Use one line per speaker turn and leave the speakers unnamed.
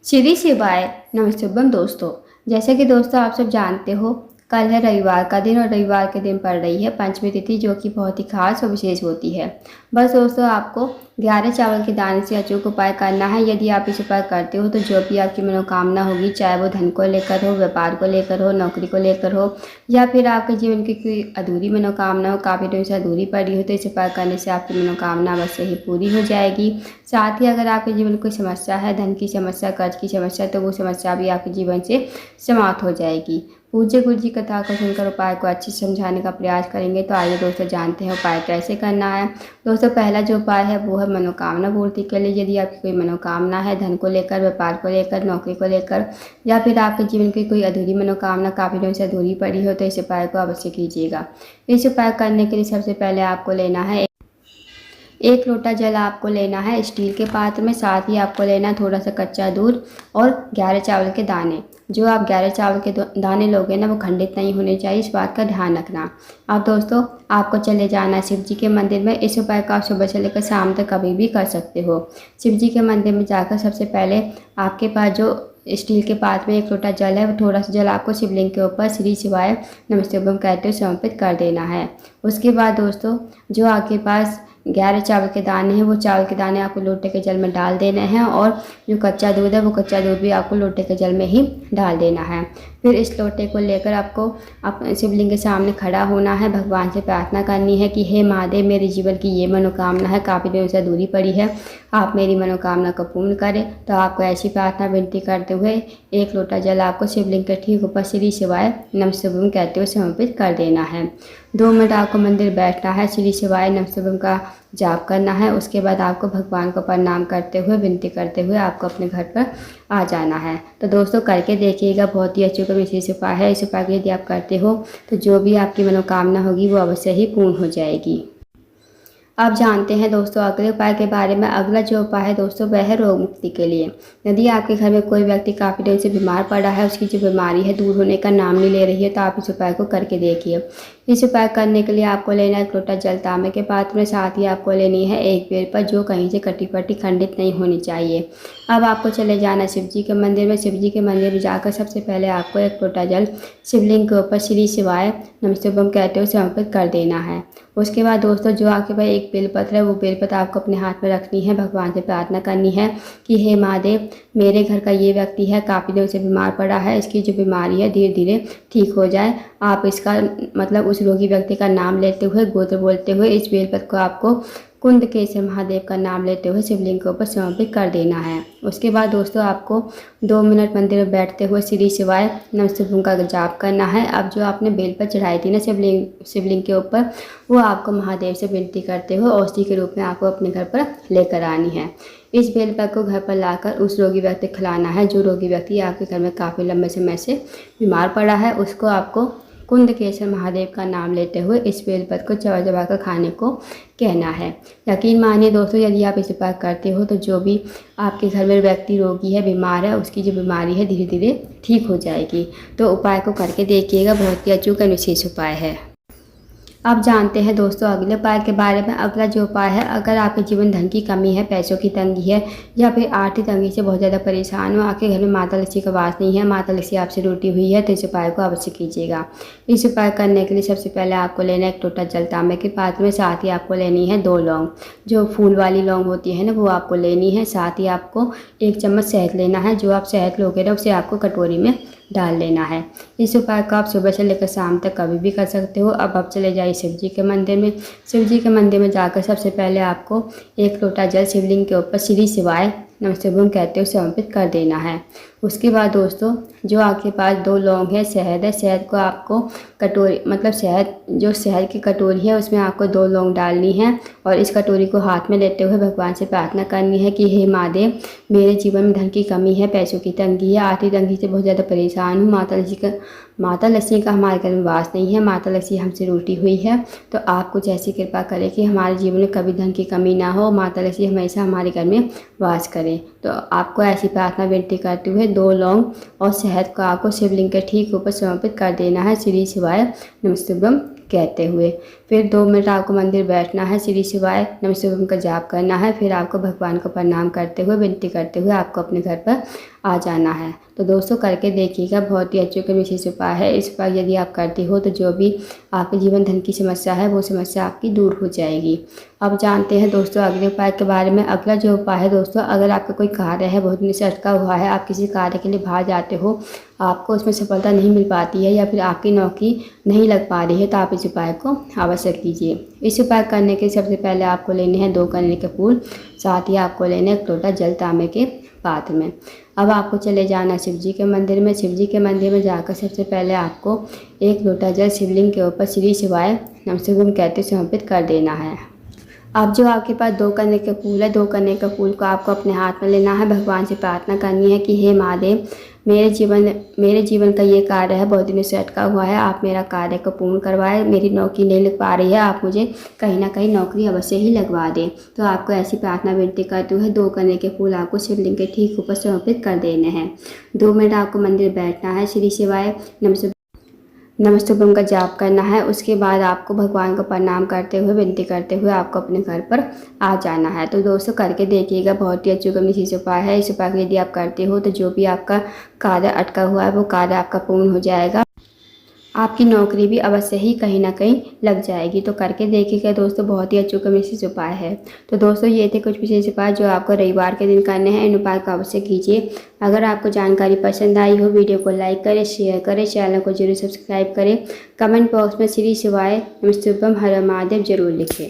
श्री शिवाय नमस्तुभ्यम दोस्तों। जैसे कि दोस्तों आप सब जानते हो, कल है रविवार का दिन और रविवार के दिन पड़ रही है पंचमी तिथि, जो कि बहुत ही खास और विशेष होती है। बस दोस्तों, आपको 11 चावल के दाने से अचूक उपाय करना है। यदि आप इस उपाय करते हो तो जो भी आपकी मनोकामना होगी, चाहे वो धन को लेकर हो, व्यापार को लेकर हो, नौकरी को लेकर हो, या फिर आपके जीवन की कोई अधूरी मनोकामना हो, काफ़ी दिनों से अधूरी पड़ी हो, तो इस उपाय करने से आपकी मनोकामना अवश्य ही पूरी हो जाएगी। साथ ही अगर आपके जीवन में कोई समस्या है, धन की समस्या, कर्ज की समस्या, तो वो समस्या भी आपके जीवन से समाप्त हो जाएगी। पूज्य गुरु जी कथा को सुनकर उपाय को अच्छे से समझाने का प्रयास करेंगे। तो आइए दोस्तों जानते हैं उपाय कैसे करना है। दोस्तों, पहला जो उपाय है वो है मनोकामना पूर्ति के लिए। यदि आपकी कोई मनोकामना है, धन को लेकर, व्यापार को लेकर, नौकरी को लेकर, या फिर आपके जीवन की कोई अधूरी मनोकामना काफ़ी दिनों से अधूरी पड़ी हो, तो इस उपाय को अवश्य कीजिएगा। इस उपाय करने के लिए सबसे पहले आपको लेना है 1 लोटा जल आपको लेना है स्टील के पात्र में। साथ ही आपको लेना है थोड़ा सा कच्चा दूध और 11 चावल के दाने। जो आप 11 चावल के दाने लोगे ना, वो खंडित नहीं होने चाहिए, इस बात का ध्यान रखना। अब दोस्तों, आपको चले जाना है शिव जी के मंदिर में। इस उपाय का आप सुबह से लेकर शाम तक कभी भी कर सकते हो। शिव जी के मंदिर में जाकर सबसे पहले आपके पास जो स्टील के पात्र में 1 लोटा जल है, वो थोड़ा सा जल आपको शिवलिंग के ऊपर श्री शिवाय नमस्तुभ्यम कहते हुए समर्पित कर देना है। उसके बाद दोस्तों, जो आपके पास 11 चावल के दाने हैं, वो चावल के दाने आपको लोटे के जल में डाल देने हैं, और जो कच्चा दूध है, वो कच्चा दूध भी आपको लोटे के जल में ही डाल देना है। फिर इस लोटे को लेकर आपको शिवलिंग के सामने खड़ा होना है। भगवान से प्रार्थना करनी है कि हे महादेव, मेरे जीवन की ये मनोकामना है, काफ़ी दिनों से अधूरी पड़ी है, आप मेरी मनोकामना को पूर्ण करें। तो आपको ऐसी प्रार्थना विनती करते हुए 1 लोटा जल आपको शिवलिंग के ठीक ऊपर श्री शिवाय नमस्तुभ्यम कहते हुए समर्पित कर देना है। 2 मिनट आपको मंदिर बैठना है, श्री शिवाय नमस्तुभ्यम का जाप करना है। उसके बाद आपको भगवान को प्रणाम करते हुए, विनती करते हुए आपको अपने घर पर आ जाना है। तो दोस्तों, करके देखिएगा, बहुत ही अचूक विशेष उपाय है। इस उपाय को यदि आप करते हो तो जो भी आपकी मनोकामना होगी वो अवश्य ही पूर्ण हो जाएगी। अब जानते हैं दोस्तों अगले उपाय के बारे में। अगला जो उपाय है दोस्तों, वह है रोग मुक्ति के लिए। यदि आपके घर में कोई व्यक्ति काफ़ी दिन से बीमार पड़ा है, उसकी जो बीमारी है दूर होने का नाम नहीं ले रही है, तो आप इस उपाय को करके देखिए। इस उपाय करने के लिए आपको लेना है 1 लोटा जल तांबे के पात्र में। साथ ही आपको लेनी है 1 बेलपत्र, जो कहीं से कटी पट्टी खंडित नहीं होनी चाहिए। अब आपको चले जाना शिव जी के मंदिर में। शिव जी के मंदिर में जाकर सबसे पहले आपको 1 लोटा जल शिवलिंग के ऊपर श्री शिवाय नमस्तुभ्यम कहते हुए समर्पित कर देना है। उसके बाद दोस्तों, जो आपके पास 1 बेलपत्र है, वो बेलपत्र आपको अपने हाथ में रखनी है। भगवान से प्रार्थना करनी है कि हे महादेव, मेरे घर का ये व्यक्ति है, काफ़ी दिनों से बीमार पड़ा है, इसकी जो बीमारी है धीरे धीरे ठीक हो जाए। आप इसका मतलब उस रोगी व्यक्ति का नाम लेते हुए, गोत्र बोलते हुए, इस बेलपत्र को आपको कुंदकेश्वर महादेव का नाम लेते हुए शिवलिंग के ऊपर समर्पित कर देना है। उसके बाद दोस्तों, आपको 2 मिनट मंदिर में बैठते हुए श्री शिवाय नमस्तुभ्यम का जाप करना है। अब जो आपने बेलपत्र चढ़ाई थी ना शिवलिंग के ऊपर, वो आपको महादेव से विनती करते हुए औषधि के रूप में आपको अपने घर पर लेकर आनी है। इस बेलपत्र को घर पर लाकर उस रोगी व्यक्ति को खिलाना है। जो रोगी व्यक्ति आपके घर में काफ़ी लंबे समय से बीमार पड़ा है, उसको आपको कुंदकेश्वर महादेव का नाम लेते हुए इस बेलपत्र को चबा चबा कर खाने को कहना है। यकीन मानिए दोस्तों, यदि आप इस उपाय करते हो तो जो भी आपके घर में व्यक्ति रोगी है, बीमार है, उसकी जो बीमारी है धीरे धीरे ठीक हो जाएगी। तो उपाय को करके देखिएगा, बहुत ही अचूक और विशेष उपाय है। अब जानते हैं दोस्तों अगले उपाय के बारे में। अगला जो उपाय है, अगर आपके जीवन धन की कमी है, पैसों की तंगी है, या फिर आर्थिक तंगी से बहुत ज़्यादा परेशान हो, आपके घर में माता लक्ष्मी का वास नहीं है, माता लक्ष्मी आपसे रूठी हुई है, तो इस उपाय को अवश्य कीजिएगा। इस उपाय करने के लिए सबसे पहले आपको लेना है 1 लोटा जल तांबे के पात्र में। साथ ही आपको लेनी है 2 लौंग, जो फूल वाली लौंग होती है ना, वो आपको लेनी है। साथ ही आपको 1 चम्मच शहद लेना है। जो आप शहद लोगे ना, उसे आपको कटोरी में डाल लेना है। इस उपाय को आप सुबह से लेकर शाम तक कभी भी कर सकते हो। अब आप चले जाइए शिव जी के मंदिर में। शिव जी के मंदिर में जाकर सबसे पहले आपको 1 लोटा जल शिवलिंग के ऊपर श्री शिवाय नमस्तुभ्यम कहते हुए समर्पित कर देना है। उसके बाद दोस्तों, जो आपके पास 2 लौंग है, शहद है, शहद को आपको कटोरी मतलब शहद की कटोरी है, उसमें आपको 2 लौंग डालनी है, और इस कटोरी को हाथ में लेते हुए भगवान से प्रार्थना करनी है कि हे महादेव, मेरे जीवन में धन की कमी है, पैसों की तंगी है, आर्थिक तंगी से बहुत ज़्यादा परेशान हूँ। माता लक्ष्मी का हमारे घर में वास नहीं है, माता लक्ष्मी हमसे रूठी हुई है, तो आप कुछ ऐसी कृपा करें कि हमारे जीवन में कभी धन की कमी ना हो, माता लक्ष्मी हमेशा हमारे घर में वास करें। तो आपको ऐसी प्रार्थना विनती करते हुए 2 लौंग और शहद को आपको शिवलिंग के ठीक ऊपर समर्पित कर देना है, श्री शिवाय नमस्तुभ्यम कहते हुए। फिर 2 मिनट आपको मंदिर बैठना है, श्री शिवाय नमः शिवाय का जाप करना है। फिर आपको भगवान को प्रणाम करते हुए, विनती करते हुए आपको अपने घर पर आ जाना है। तो दोस्तों करके देखिएगा, बहुत ही अच्छे के विशेष उपाय है। इस उपाय यदि आप करती हो तो जो भी आपके जीवन धन की समस्या है वो समस्या आपकी दूर हो जाएगी। अब जानते हैं दोस्तों अगले उपाय के बारे में। अगला जो उपाय है दोस्तों, अगर आपका कोई कार्य है बहुत दिन से अटका हुआ है, आप किसी कार्य के लिए बाहर जाते हो, आपको उसमें सफलता नहीं मिल पाती है या फिर आपकी नौकरी नहीं लग पा रही है, तो आप इस उपाय को अवश्य कीजिए। इस उपाय करने के सबसे पहले आपको लेने हैं 2 कनेर के फूल, साथ ही आपको लेने 1 लोटा जल तांबे के पात्र में। अब आपको चले जाना शिव जी के मंदिर में। शिव जी के मंदिर में जाकर सबसे पहले आपको 1 लोटा जल शिवलिंग के ऊपर श्री शिवाय नमः शिवाय कहते समर्पित कर देना है। अब जो आपके पास 2 कनेर के फूल है, 2 कनेर के फूल को आपको अपने हाथ में लेना है। भगवान से प्रार्थना करनी है कि हे महादेव, मेरे जीवन का ये कार्य है बहुत दिनों से अटका हुआ है, आप मेरा कार्य को पूर्ण करवाएं। मेरी नौकरी नहीं लग पा रही है, आप मुझे कहीं ना कहीं नौकरी अवश्य ही लगवा दें। तो आपको ऐसी प्रार्थना विनती करते हुए 2 कनेर के फूल आपको शिवलिंग के ठीक ऊपर समर्पित कर देने हैं। 2 मिनट आपको मंदिर बैठना है, श्री शिवाय नमस्तुभ्यम का जाप करना है। उसके बाद आपको भगवान को प्रणाम करते हुए, विनती करते हुए आपको अपने घर पर आ जाना है। तो दोस्तों करके देखिएगा, बहुत ही अच्छा निश्चित उपाय है। इस उपाय को यदि आप करते हो तो जो भी आपका कार्य अटका हुआ है वो कार्य आपका पूर्ण हो जाएगा, आपकी नौकरी भी अवश्य ही कहीं ना कहीं लग जाएगी। तो करके देखिएगा दोस्तों, बहुत ही अच्छा विशेष उपाय है। तो दोस्तों ये थे कुछ विशेष उपाय जो आपको रविवार के दिन करने हैं। इन उपाय को अवश्य कीजिए। अगर आपको जानकारी पसंद आई हो, वीडियो को लाइक करें, शेयर करें, चैनल को जरूर सब्सक्राइब करें। कमेंट बॉक्स में श्री शिवाय नमः शिवाय हर हर महादेव जरूर लिखें।